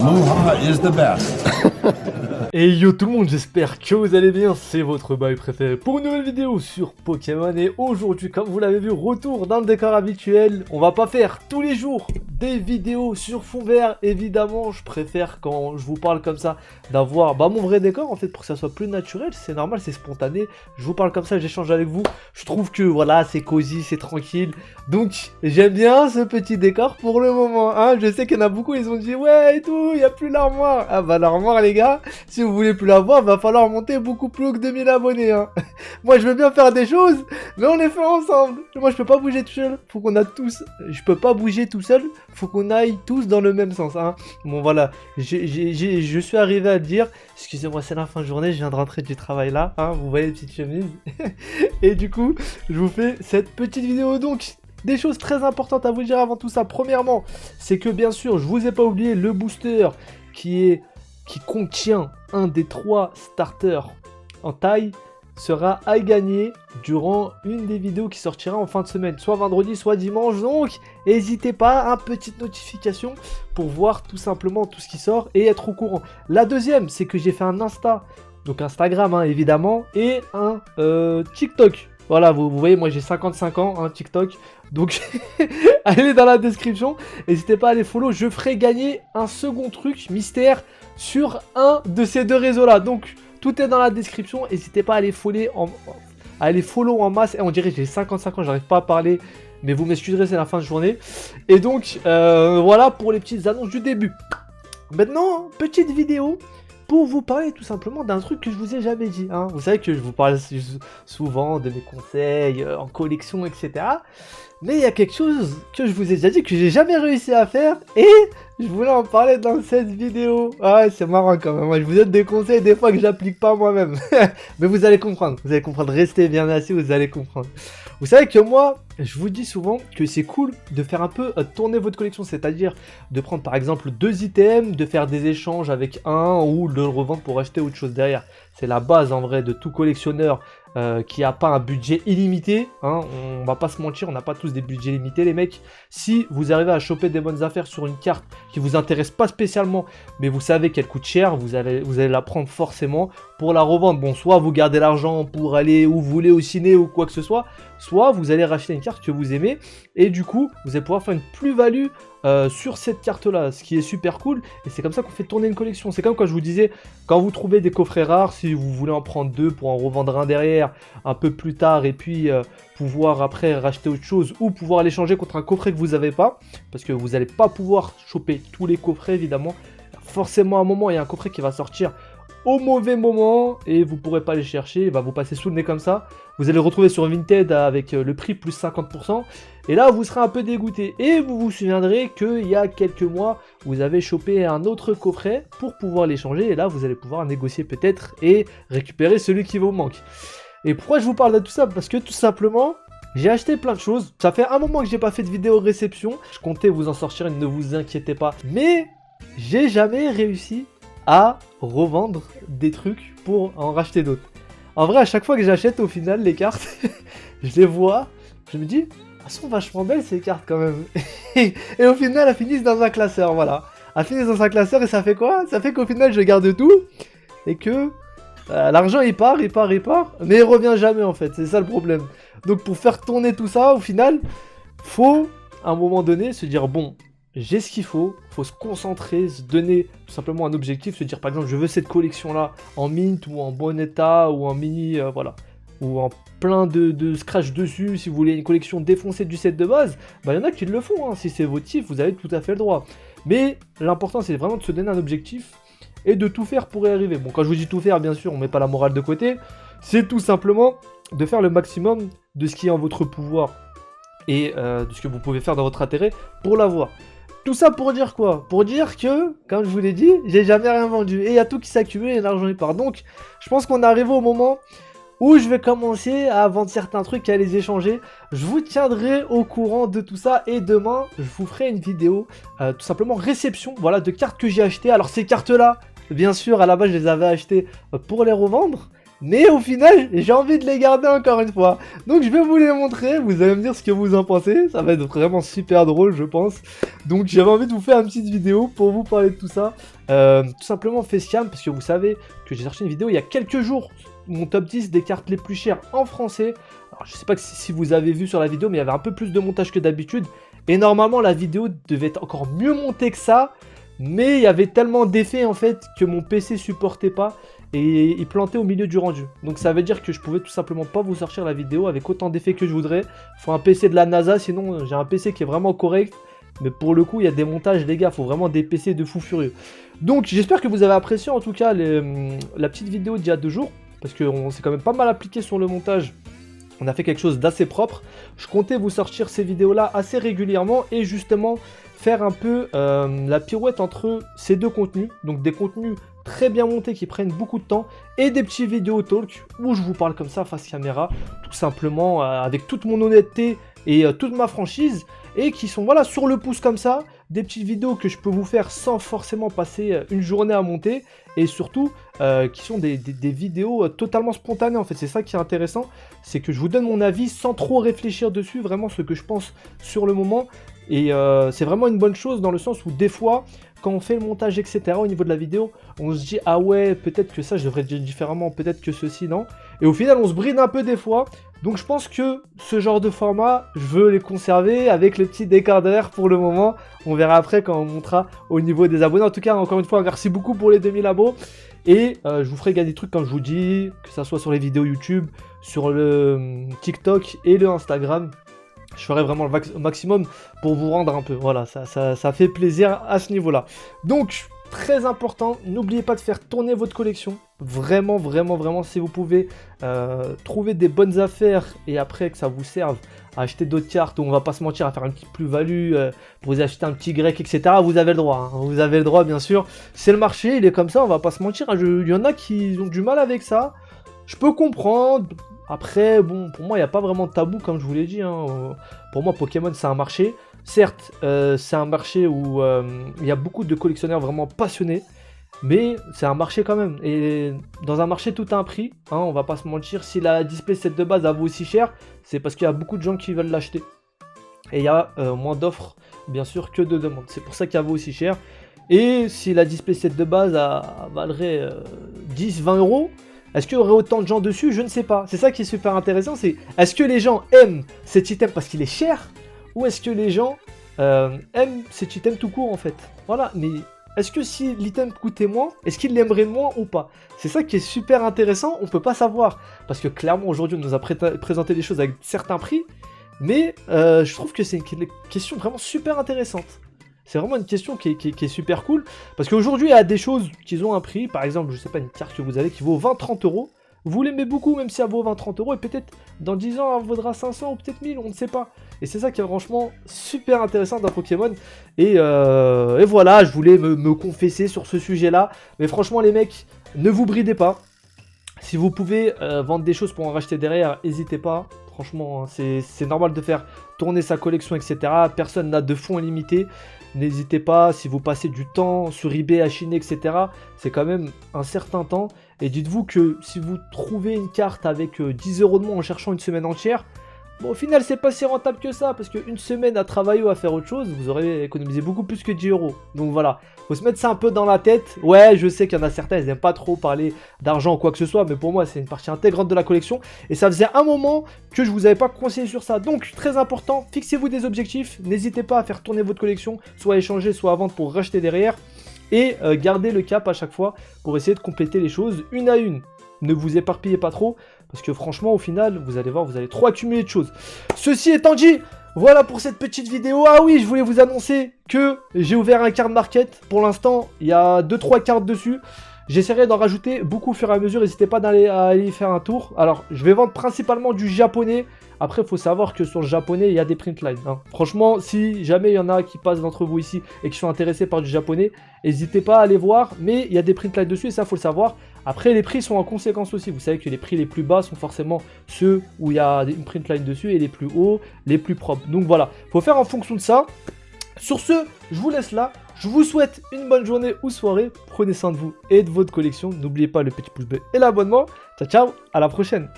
Muha is the best. Et yo tout le monde, j'espère que vous allez bien, c'est votre bail préféré pour une nouvelle vidéo sur Pokémon. Et aujourd'hui, comme vous l'avez vu, retour dans le décor habituel. On va pas faire tous les jours des vidéos sur fond vert, évidemment. Je préfère quand je vous parle comme ça d'avoir mon vrai décor en fait, pour que ça soit plus naturel. C'est normal, c'est spontané, je vous parle comme ça, j'échange avec vous. Je trouve que voilà, c'est cosy, c'est tranquille. Donc j'aime bien ce petit décor pour le moment, hein. Je sais qu'il y en a beaucoup, ils ont dit ouais et tout, il n'y a plus l'armoire. Ah bah l'armoire les gars, si vous voulez plus la voir, va falloir monter beaucoup plus haut que 2000 abonnés, hein. Moi je veux bien faire des choses, mais on les fait ensemble. Moi je peux pas bouger tout seul, faut qu'on a tous... Je peux pas bouger tout seul, faut qu'on aille tous dans le même sens, hein. Bon voilà, je suis arrivé à dire, excusez-moi c'est la fin de journée, je viens de rentrer du travail là, hein, vous voyez les petites chemises. Et du coup, je vous fais cette petite vidéo donc... Des choses très importantes à vous dire avant tout ça. Premièrement, c'est que bien sûr, je vous ai pas oublié le booster qui contient un des 3 starters en taille sera à gagner durant une des vidéos qui sortira en fin de semaine, soit vendredi, soit dimanche. Donc, n'hésitez pas, petite notification pour voir tout simplement tout ce qui sort et être au courant. La deuxième, c'est que j'ai fait un Insta, donc Instagram hein, évidemment, et un TikTok. Voilà, vous voyez, moi j'ai 55 ans, hein, TikTok. Donc, allez dans la description. N'hésitez pas à les follow. Je ferai gagner un second truc mystère sur un de ces deux réseaux-là. Donc, tout est dans la description. N'hésitez pas à les follow en masse. Et on dirait que j'ai 55 ans, j'arrive pas à parler. Mais vous m'excuserez, c'est la fin de journée. Et donc, voilà pour les petites annonces du début. Maintenant, petite vidéo pour vous parler tout simplement d'un truc que je vous ai jamais dit, hein. Vous savez que je vous parle souvent de mes conseils en collection, etc. Mais il y a quelque chose que je vous ai déjà dit que j'ai jamais réussi à faire et je voulais en parler dans cette vidéo. Ah ouais, c'est marrant quand même. Moi, je vous donne des conseils des fois que j'applique pas moi-même. Mais vous allez comprendre. Vous allez comprendre. Restez bien assis, vous allez comprendre. Vous savez que moi, je vous dis souvent que c'est cool de faire un peu tourner votre collection. C'est-à-dire de prendre par exemple 2 items, de faire des échanges avec un ou de le revendre pour acheter autre chose derrière. C'est la base en vrai de tout collectionneur qui n'a pas un budget illimité, hein. On va pas se mentir, on n'a pas tous des budgets limités les mecs. Si vous arrivez à choper des bonnes affaires sur une carte qui vous intéresse pas spécialement, mais vous savez qu'elle coûte cher, vous allez la prendre forcément pour la revendre. Bon, soit vous gardez l'argent pour aller où vous voulez au ciné ou quoi que ce soit, soit vous allez racheter une carte que vous aimez et du coup vous allez pouvoir faire une plus-value sur cette carte là, ce qui est super cool. Et c'est comme ça qu'on fait tourner une collection. C'est comme quand je vous disais, quand vous trouvez des coffrets rares, si vous voulez en prendre 2 pour en revendre un derrière un peu plus tard et puis pouvoir après racheter autre chose ou pouvoir l'échanger contre un coffret que vous n'avez pas, parce que vous n'allez pas pouvoir choper tous les coffrets évidemment. Forcément à un moment il y a un coffret qui va sortir au mauvais moment et vous pourrez pas les chercher, il va vous passer sous le nez comme ça. Vous allez le retrouver sur Vinted avec le prix plus 50%. Et là, vous serez un peu dégoûté. Et vous vous souviendrez qu'il y a quelques mois, vous avez chopé un autre coffret pour pouvoir l'échanger. Et là, vous allez pouvoir négocier peut-être et récupérer celui qui vous manque. Et pourquoi je vous parle de tout ça? Parce que tout simplement, j'ai acheté plein de choses. Ça fait un moment que j'ai pas fait de vidéo réception. Je comptais vous en sortir une, ne vous inquiétez pas. Mais j'ai jamais réussi à revendre des trucs pour en racheter d'autres. En vrai, à chaque fois que j'achète au final les cartes, je les vois, je me dis, elles sont vachement belles ces cartes quand même. Et au final, elles finissent dans un classeur, voilà. Elles finissent dans un classeur et ça fait quoi? Ça fait qu'au final, je garde tout et que l'argent il part, mais il revient jamais en fait. C'est ça le problème. Donc pour faire tourner tout ça, au final, faut à un moment donné se dire bon, j'ai ce qu'il faut se concentrer, se donner tout simplement un objectif, se dire par exemple je veux cette collection là en mint ou en bon état ou en mini, voilà, ou en plein de scratch dessus. Si vous voulez une collection défoncée du set de base, il y en a qui le font, hein. Si c'est votre kiff, vous avez tout à fait le droit. Mais l'important c'est vraiment de se donner un objectif et de tout faire pour y arriver. Bon, quand je vous dis tout faire, bien sûr, on met pas la morale de côté, c'est tout simplement de faire le maximum de ce qui est en votre pouvoir et de ce que vous pouvez faire dans votre intérêt pour l'avoir. Tout ça pour dire quoi? Pour dire que, comme je vous l'ai dit, j'ai jamais rien vendu. Et il y a tout qui s'accumule et l'argent y part. Donc, je pense qu'on est arrivé au moment où je vais commencer à vendre certains trucs et à les échanger. Je vous tiendrai au courant de tout ça. Et demain, je vous ferai une vidéo, tout simplement réception, voilà, de cartes que j'ai achetées. Alors ces cartes-là, bien sûr, à la base, je les avais achetées pour les revendre. Mais au final, j'ai envie de les garder encore une fois. Donc je vais vous les montrer, vous allez me dire ce que vous en pensez. Ça va être vraiment super drôle, je pense. Donc j'avais envie de vous faire une petite vidéo pour vous parler de tout ça. Tout simplement facecam, parce que vous savez que j'ai cherché une vidéo il y a quelques jours. Mon top 10 des cartes les plus chères en français. Alors je sais pas si vous avez vu sur la vidéo, mais il y avait un peu plus de montage que d'habitude. Et normalement la vidéo devait être encore mieux montée que ça. Mais il y avait tellement d'effets en fait que mon PC supportait pas. Et il plantait au milieu du rendu. Donc ça veut dire que je pouvais tout simplement pas vous sortir la vidéo avec autant d'effets que je voudrais. Faut un PC de la NASA, sinon j'ai un PC qui est vraiment correct. Mais pour le coup, il y a des montages, les gars, faut vraiment des PC de fou furieux. Donc j'espère que vous avez apprécié en tout cas la petite vidéo d'il y a 2 jours. Parce qu'on s'est quand même pas mal appliqué sur le montage. On a fait quelque chose d'assez propre. Je comptais vous sortir ces vidéos-là assez régulièrement et justement faire un peu la pirouette entre ces deux contenus. Donc des contenus très bien montés qui prennent beaucoup de temps et des petits vidéos talk où je vous parle comme ça face caméra, tout simplement avec toute mon honnêteté et toute ma franchise et qui sont voilà sur le pouce comme ça, des petites vidéos que je peux vous faire sans forcément passer une journée à monter et surtout qui sont des vidéos totalement spontanées en fait. C'est ça qui est intéressant, c'est que je vous donne mon avis sans trop réfléchir dessus, vraiment ce que je pense sur le moment. Et c'est vraiment une bonne chose dans le sens où des fois, quand on fait le montage, etc., au niveau de la vidéo, on se dit « Ah ouais, peut-être que ça, je devrais dire différemment, peut-être que ceci, non ?» Et au final, on se bride un peu des fois. Donc je pense que ce genre de format, je veux les conserver avec le petit décor pour le moment. On verra après quand on montera au niveau des abonnés. En tout cas, encore une fois, merci beaucoup pour les 2000 abos. Et je vous ferai gagner des trucs comme je vous dis, que ça soit sur les vidéos YouTube, sur le TikTok et le Instagram. Je ferai vraiment le maximum pour vous rendre un peu. Voilà, ça fait plaisir à ce niveau-là. Donc, très important, n'oubliez pas de faire tourner votre collection. Vraiment, vraiment, vraiment, si vous pouvez trouver des bonnes affaires et après que ça vous serve à acheter d'autres cartes où on va pas se mentir, à faire une petite plus-value, pour vous acheter un petit grec, etc. Vous avez le droit, hein. Vous avez le droit, bien sûr. C'est le marché, il est comme ça, on va pas se mentir. Il y en a qui ont du mal avec ça. Je peux comprendre. Après, bon, pour moi, il n'y a pas vraiment de tabou, comme je vous l'ai dit. Hein. Pour moi, Pokémon, c'est un marché. Certes, c'est un marché où il y a beaucoup de collectionneurs vraiment passionnés. Mais c'est un marché quand même. Et dans un marché, tout a un prix. Hein, on va pas se mentir. Si la display set de base, elle vaut aussi cher, c'est parce qu'il y a beaucoup de gens qui veulent l'acheter. Et il y a moins d'offres, bien sûr, que de demandes. C'est pour ça qu'elle vaut aussi cher. Et si la display set de base valerait 10-20 euros, est-ce qu'il y aurait autant de gens dessus? Je ne sais pas. C'est ça qui est super intéressant, c'est est-ce que les gens aiment cet item parce qu'il est cher? Ou est-ce que les gens aiment cet item tout court en fait? Voilà, mais est-ce que si l'item coûtait moins, est-ce qu'ils l'aimeraient moins ou pas? C'est ça qui est super intéressant, on peut pas savoir. Parce que clairement aujourd'hui on nous a présenté des choses avec certains prix, mais je trouve que c'est une question vraiment super intéressante. C'est vraiment une question qui est super cool. Parce qu'aujourd'hui, il y a des choses qui ont un prix. Par exemple, je sais pas, une carte que vous avez qui vaut 20-30 euros. Vous l'aimez beaucoup, même si elle vaut 20-30 euros. Et peut-être dans 10 ans, elle vaudra 500 ou peut-être 1000, on ne sait pas. Et c'est ça qui est franchement super intéressant dans Pokémon. Et voilà, je voulais me confesser sur ce sujet-là. Mais franchement, les mecs, ne vous bridez pas. Si vous pouvez vendre des choses pour en racheter derrière, n'hésitez pas. Franchement, c'est normal de faire tourner sa collection, etc. Personne n'a de fonds illimités. N'hésitez pas, si vous passez du temps sur eBay à chiner, etc. C'est quand même un certain temps. Et dites-vous que si vous trouvez une carte avec 10 euros de moins en cherchant une semaine entière, bon, au final, c'est pas si rentable que ça. Parce qu'une semaine à travailler ou à faire autre chose, vous aurez économisé beaucoup plus que 10 euros. Donc voilà, faut se mettre ça un peu dans la tête. Ouais, je sais qu'il y en a certains, ils n'aiment pas trop parler d'argent ou quoi que ce soit. Mais pour moi, c'est une partie intégrante de la collection. Et ça faisait un moment que je vous avais pas conseillé sur ça. Donc, très important, fixez-vous des objectifs. N'hésitez pas à faire tourner votre collection, soit à échanger, soit à vendre pour racheter derrière. Et gardez le cap à chaque fois pour essayer de compléter les choses une à une. Ne vous éparpillez pas trop, parce que franchement, au final, vous allez voir, vous allez trop accumuler de choses. Ceci étant dit, voilà pour cette petite vidéo. Ah oui, je voulais vous annoncer que j'ai ouvert un card market. Pour l'instant, il y a 2-3 cartes dessus. J'essaierai d'en rajouter beaucoup au fur et à mesure. N'hésitez pas à aller y faire un tour. Alors, je vais vendre principalement du japonais. Après, il faut savoir que sur le japonais, il y a des print lines. Hein. Franchement, si jamais il y en a qui passent d'entre vous ici et qui sont intéressés par du japonais, n'hésitez pas à aller voir. Mais il y a des print lines dessus et ça, il faut le savoir. Après, les prix sont en conséquence aussi. Vous savez que les prix les plus bas sont forcément ceux où il y a une print line dessus et les plus hauts, les plus propres. Donc voilà, il faut faire en fonction de ça. Sur ce, je vous laisse là. Je vous souhaite une bonne journée ou soirée. Prenez soin de vous et de votre collection. N'oubliez pas le petit pouce bleu et l'abonnement. Ciao, ciao, à la prochaine.